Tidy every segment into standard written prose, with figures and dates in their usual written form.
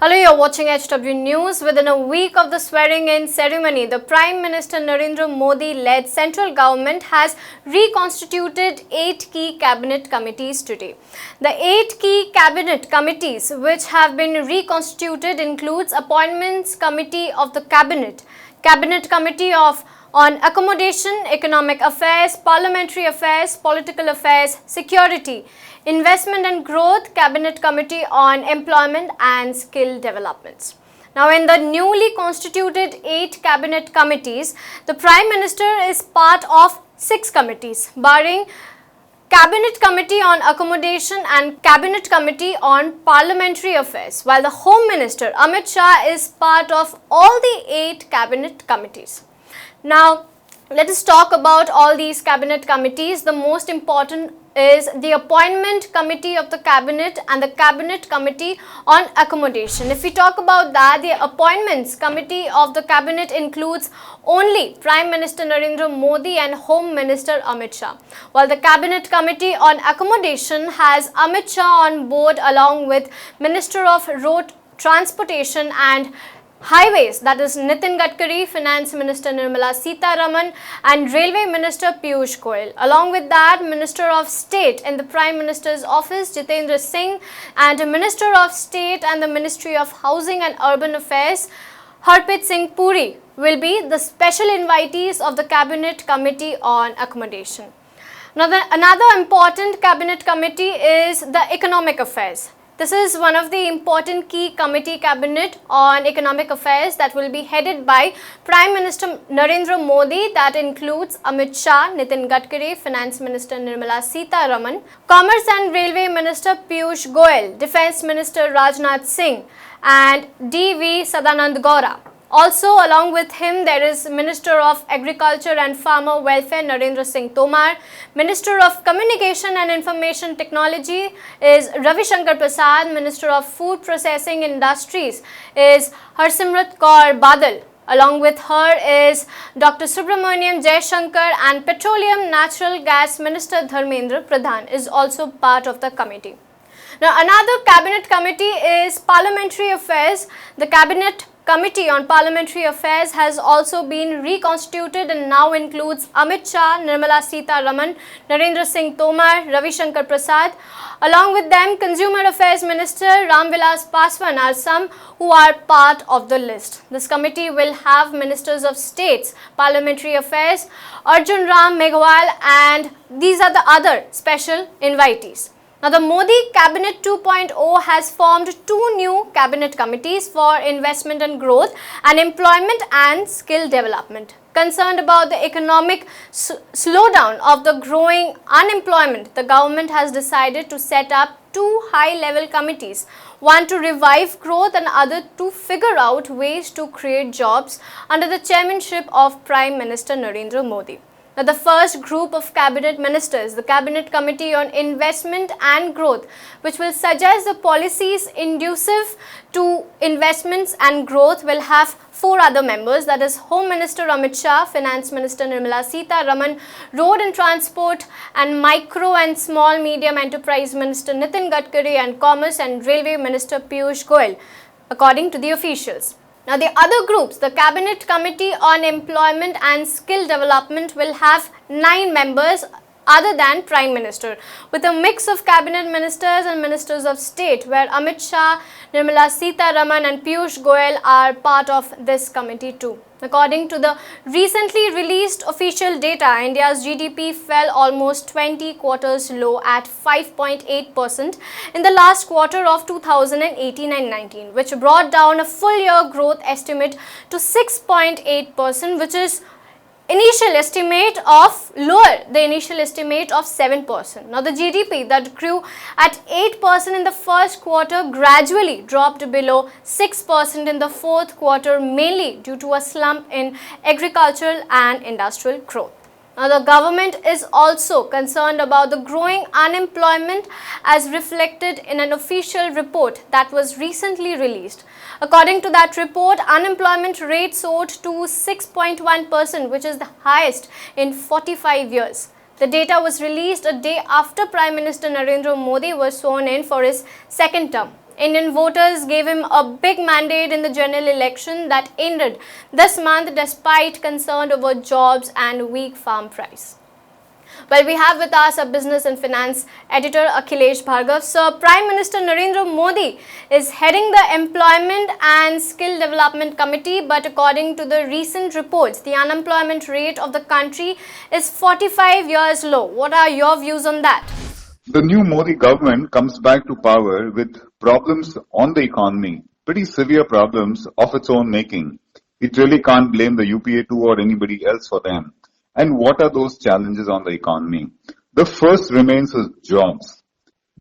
Hello, you're watching HW News. Within a week of the swearing-in ceremony, the Prime Minister Narendra Modi-led central government has reconstituted 8 key cabinet committees today. The 8 key cabinet committees which have been reconstituted includes Appointments Committee of the Cabinet, Cabinet Committee on Accommodation, Economic Affairs, Parliamentary Affairs, Political Affairs, Security, Investment and Growth, Cabinet Committee on Employment and Skill Developments. Now, in the newly constituted 8 cabinet committees, the Prime Minister is part of 6 committees, barring Cabinet Committee on Accommodation and Cabinet Committee on Parliamentary Affairs, while the Home Minister Amit Shah is part of all the 8 cabinet committees. Now, let us talk about all these cabinet committees. The most important is the Appointment Committee of the Cabinet and the Cabinet Committee on Accommodation. If we talk about that, the Appointments Committee of the Cabinet includes only Prime Minister Narendra Modi and Home Minister Amit Shah, while the Cabinet Committee on Accommodation has Amit Shah on board along with Minister of Road Transportation and Highways, that is Nitin Gadkari, Finance Minister Nirmala Sitharaman and Railway Minister Piyush Goyal. Along with that, Minister of State in the Prime Minister's Office Jitendra Singh and Minister of State and the Ministry of Housing and Urban Affairs Harpreet Singh Puri will be the special invitees of the Cabinet Committee on Accommodation. Now, another important Cabinet Committee is the Economic Affairs. This is one of the important key committee cabinet on economic affairs that will be headed by Prime Minister Narendra Modi. That includes Amit Shah, Nitin Gadkari, Finance Minister Nirmala Sitharaman, Commerce and Railway Minister Piyush Goyal, Defence Minister Rajnath Singh and D.V. Sadanand Gaura. Also, along with him, there is Minister of Agriculture and Farmer Welfare Narendra Singh Tomar. Minister of Communication and Information Technology is Ravi Shankar Prasad. Minister of Food Processing Industries is Harsimrat Kaur Badal. Along with her is Dr. Subramaniam Jaishankar, and Petroleum Natural Gas Minister Dharmendra Pradhan is also part of the committee. Now, another cabinet committee is Parliamentary Affairs. The Cabinet Committee on Parliamentary Affairs has also been reconstituted and now includes Amit Shah, Nirmala Sitharaman, Narendra Singh Tomar, Ravi Shankar Prasad. Along with them, Consumer Affairs Minister Ram Vilas Paswan are some who are part of the list. This committee will have Ministers of States, Parliamentary Affairs, Arjun Ram Meghwal, and these are the other special invitees. Now, the Modi Cabinet 2.0 has formed 2 new cabinet committees for investment and growth and employment and skill development. Concerned about the economic slowdown of the growing unemployment, the government has decided to set up 2 high-level committees, one to revive growth and other to figure out ways to create jobs under the chairmanship of Prime Minister Narendra Modi. Now, the first group of cabinet ministers, the Cabinet Committee on Investment and Growth, which will suggest the policies conducive to investments and growth, will have 4 other members, that is Home Minister Amit Shah, Finance Minister Nirmala Sitharaman, Road and Transport and Micro and Small Medium Enterprise Minister Nitin Gadkari, and Commerce and Railway Minister Piyush Goyal, according to the officials. Now, the other groups, the Cabinet Committee on Employment and Skill Development, will have 9 members other than Prime Minister, with a mix of cabinet ministers and ministers of state, where Amit Shah, Nirmala Sitharaman and Piyush Goyal are part of this committee too. According to the recently released official data, India's GDP fell almost 20 quarters low at 5.8% in the last quarter of 2018 and 19, which brought down a full year growth estimate to 6.8%, which is the initial estimate of 7%. Now, the GDP that grew at 8% in the first quarter gradually dropped below 6% in the fourth quarter, mainly due to a slump in agricultural and industrial growth. Now, the government is also concerned about the growing unemployment as reflected in an official report that was recently released. According to that report, unemployment rate soared to 6.1%, which is the highest in 45 years. The data was released a day after Prime Minister Narendra Modi was sworn in for his second term. Indian voters gave him a big mandate in the general election that ended this month despite concern over jobs and weak farm price. Well, we have with us a business and finance editor, Akhilesh Bhargav. So, Prime Minister Narendra Modi is heading the Employment and Skill Development Committee, but according to the recent reports, the unemployment rate of the country is 45 years low. What are your views on that? The new Modi government comes back to power with problems on the economy, pretty severe problems of its own making. It really can't blame the UPA 2 or anybody else for them. And what are those challenges on the economy? The first remains is jobs.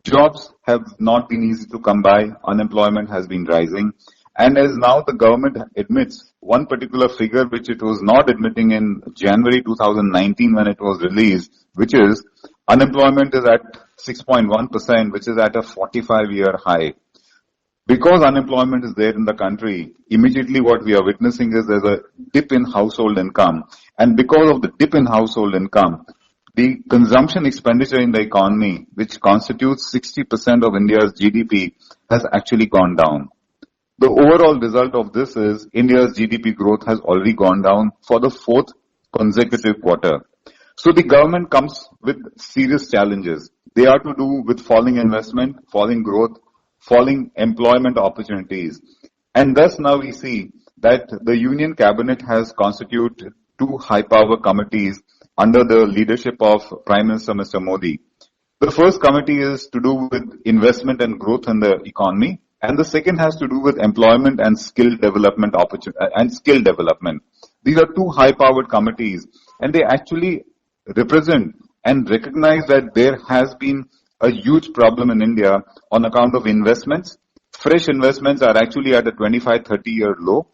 Jobs have not been easy to come by. Unemployment has been rising. And as now the government admits one particular figure which it was not admitting in January 2019 when it was released, which is unemployment is at 6.1%, which is at a 45-year high. Because unemployment is there in the country, immediately what we are witnessing is there's a dip in household income. And because of the dip in household income, the consumption expenditure in the economy, which constitutes 60% of India's GDP, has actually gone down. The overall result of this is India's GDP growth has already gone down for the fourth consecutive quarter. So the government comes with serious challenges. They are to do with falling investment, falling growth, falling employment opportunities. And thus now we see that the Union Cabinet has constituted two high-power committees under the leadership of Prime Minister Mr. Modi. The first committee is to do with investment and growth in the economy, and the second has to do with employment and skill development These are two high-powered committees, and they actually represent and recognize that there has been a huge problem in India on account of investments. Fresh investments are actually at a 25-30-year low.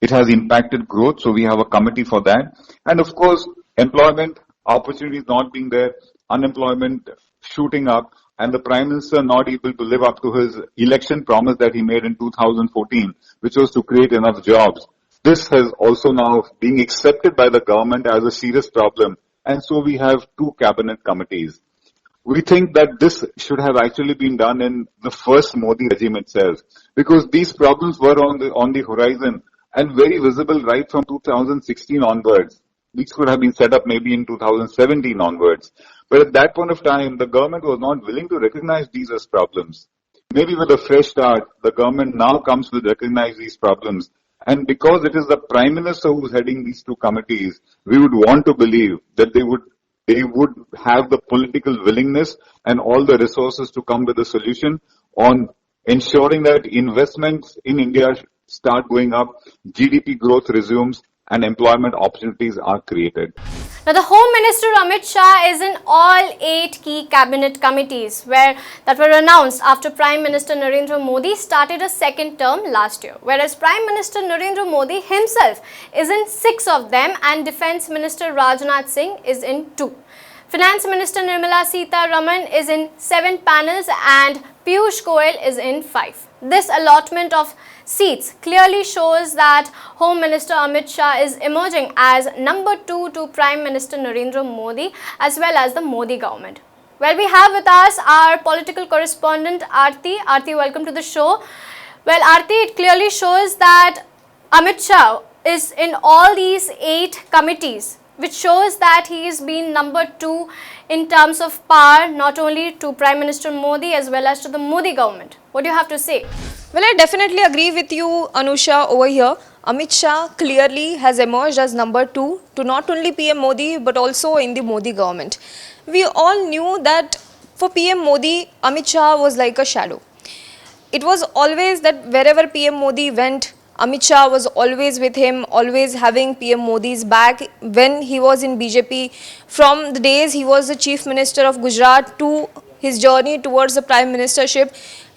It has impacted growth, so we have a committee for that. And of course, employment opportunities not being there, unemployment shooting up, and the Prime Minister not able to live up to his election promise that he made in 2014, which was to create enough jobs. This has also now being accepted by the government as a serious problem, and so we have two cabinet committees. We think that this should have actually been done in the first Modi regime itself, because these problems were on the horizon and very visible right from 2016 onwards. These could have been set up maybe in 2017 onwards. But at that point of time, the government was not willing to recognize these as problems. Maybe with a fresh start, the government now comes to recognize these problems. And because it is the Prime Minister who is heading these two committees, we would want to believe that they would have the political willingness and all the resources to come with a solution on ensuring that investments in India start going up, GDP growth resumes, and employment opportunities are created. Now, the Home Minister Amit Shah is in all 8 key cabinet committees that were announced after Prime Minister Narendra Modi started a second term last year, whereas Prime Minister Narendra Modi himself is in 6 of them and Defence Minister Rajnath Singh is in 2. Finance Minister Nirmala Sitharaman is in 7 panels and Piyush Goyal is in 5. This allotment of seats clearly shows that Home Minister Amit Shah is emerging as number 2 to Prime Minister Narendra Modi as well as the Modi government. Well, we have with us our political correspondent Aarti. Aarti, welcome to the show. Well, Aarti, it clearly shows that Amit Shah is in all these 8 committees, which shows that he has been number 2 in terms of power, not only to Prime Minister Modi as well as to the Modi government. What do you have to say? Well, I definitely agree with you, Anusha, over here. Amit Shah clearly has emerged as number 2 to not only PM Modi but also in the Modi government. We all knew that for PM Modi, Amit Shah was like a shadow. It was always that wherever PM Modi went, Amit Shah was always with him, always having PM Modi's back. When he was in BJP, from the days he was the Chief Minister of Gujarat to his journey towards the Prime Ministership,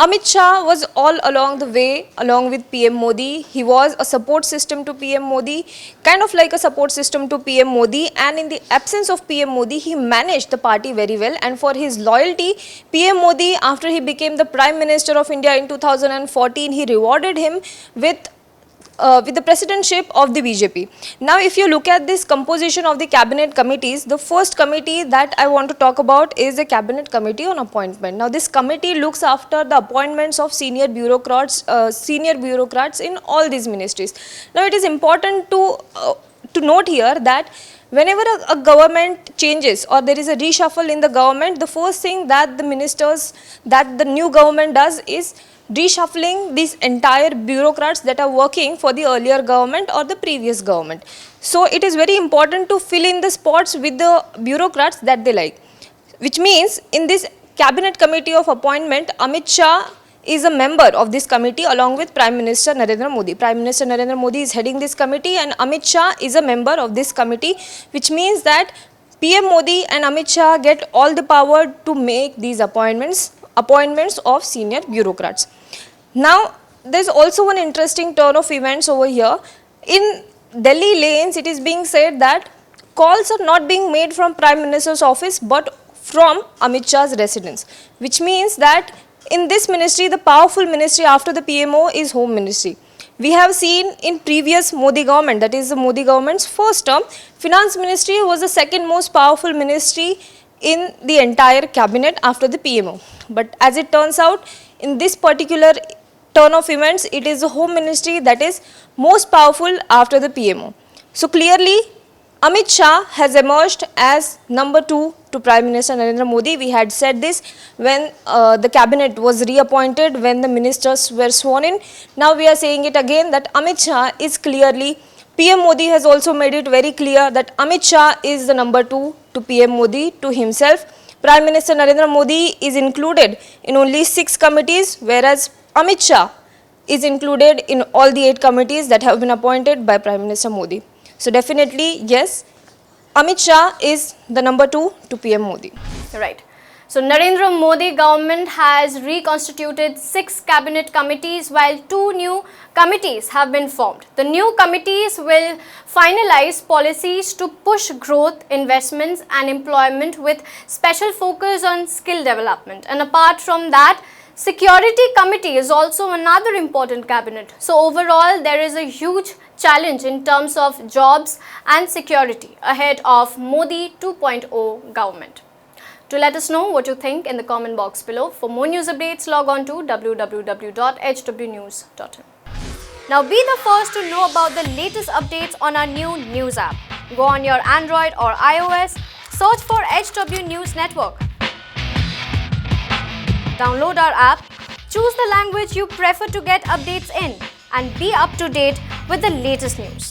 Amit Shah was all along the way, along with PM Modi. He was a support system to PM Modi, kind of like a support system to PM Modi, and in the absence of PM Modi, he managed the party very well. And for his loyalty, PM Modi, after he became the Prime Minister of India in 2014, he rewarded him with with the presidentship of the BJP. Now, if you look at this composition of the cabinet committees, the first committee that I want to talk about is the cabinet committee on appointment. Now, this committee looks after the appointments of senior bureaucrats in all these ministries. Now, it is important to note here that whenever a government changes or there is a reshuffle in the government, the first thing that the new government does is reshuffling these entire bureaucrats that are working for the earlier government or the previous government. So it is very important to fill in the spots with the bureaucrats that they like, which means in this cabinet committee of appointment, Amit Shah is a member of this committee along with Prime Minister Narendra Modi. Prime Minister Narendra Modi is heading this committee and Amit Shah is a member of this committee, which means that PM Modi and Amit Shah get all the power to make these appointments of senior bureaucrats. Now, there is also one interesting turn of events over here. In Delhi lanes, it is being said that calls are not being made from Prime Minister's office but from Amit Shah's residence, which means that in this ministry, the powerful ministry after the PMO is Home Ministry. We have seen in previous Modi government, that is the Modi government's first term, Finance Ministry was the second most powerful ministry in the entire cabinet after the PMO. But as it turns out, in this particular turn of events, it is the Home Ministry that is most powerful after the PMO. So clearly, Amit Shah has emerged as number 2 to Prime Minister Narendra Modi. We had said this when the cabinet was reappointed, when the ministers were sworn in. Now we are saying it again that Amit Shah is clearly, PM Modi has also made it very clear that Amit Shah is the number 2 to PM Modi to himself. Prime Minister Narendra Modi is included in only 6 committees, whereas Amit Shah is included in all the 8 committees that have been appointed by Prime Minister Modi. So definitely, yes, Amit Shah is the number 2 to PM Modi. Right. So Narendra Modi government has reconstituted 6 cabinet committees while 2 new committees have been formed. The new committees will finalize policies to push growth, investments and employment with special focus on skill development. And apart from that, Security Committee is also another important cabinet. So overall, there is a huge challenge in terms of jobs and security ahead of Modi 2.0 government. To let us know what you think in the comment box below. For more news updates, log on to www.hwnews.in. Now be the first to know about the latest updates on our new news app. Go on your Android or iOS, search for HW News Network. Download our app, choose the language you prefer to get updates in, and be up to date with the latest news.